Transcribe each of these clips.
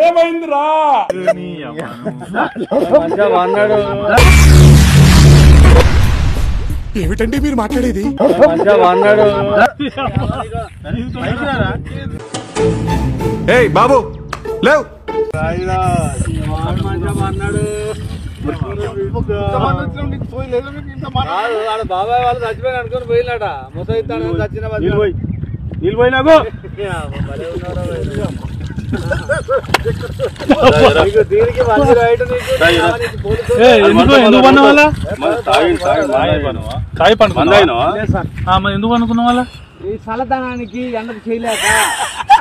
ఏమైందిరా అన్నాడు. ఏమిటండి మీరు మాట్లాడేది? అన్నాడు. ఏయ్ బాబు లేవు. బాబాయ్ వాళ్ళు చచ్చిపోయిన అనుకుని పోయినట. ముసైతాను చచ్చిన నిలిపోయినాకు దీనికి ఎందుకు అనుకున్న వాళ్ళ ఈ చల్లదనానికి ఎండకు చేయలేక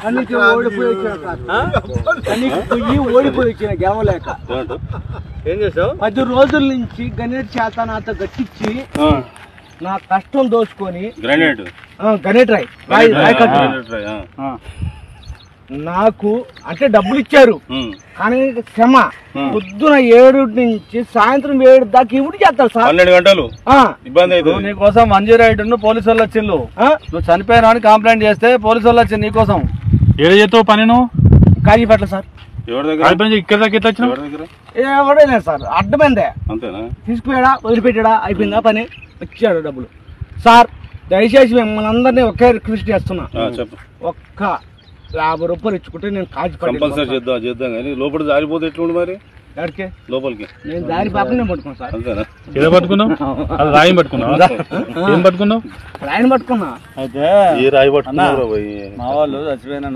కన్నీకి ఓడిపోయి వచ్చిన గెలవలేక ఏం చేసావు? 10 రోజుల నుంచి గణేట్ చేత నాతో గట్టించి నా కష్టం దోచుకొని గణేట్ రాయ్ నాకు అంటే డబ్బులు ఇచ్చారు కానీ క్షమ పొద్దున 7 నుంచి సాయంత్రం 7 దాకా ఇవి చేస్తారు సార్. 12 గంటలు ఇబ్బంది అవుతుంది. నీకోసం 108 పోలీసు వాళ్ళు వచ్చిండు. నువ్వు చనిపోయినా అని కంప్లైంట్ చేస్తే పోలీసు వాళ్ళు వచ్చింది నీకోసం. ఏడు చేస్తావు పని నువ్వు? కాజీపేటలో సార్. ఎవడైనా సార్ అడ్డమైందే తీసుకుపోయాడా వదిలిపెట్టాడా అయిపోయిందా పని వచ్చాడు డబ్బులు. సార్ దయచేసి మిమ్మల్ని అందరినీ ఒకే రిక్వెస్ట్ చేస్తున్నా, ఒక్క 50 రూపాయలు ఇచ్చుకుంటే నేను కంపల్సరీ చేద్దాం కానీ లోపల జారిపోతే ఎట్లుండి మరి ఎక్కడికి లోపలికి నేను దారి పాపనే పట్టుకున్నా సార్. అంతేనా? ఏదో పట్టుకున్నావు? రాయి పట్టుకున్నావు? ఏం పట్టుకున్నావు? రాయిని పట్టుకున్నా. అయితే ఏ రాయి పట్టుకున్నా? మా వాళ్ళు చచ్చిపోయినా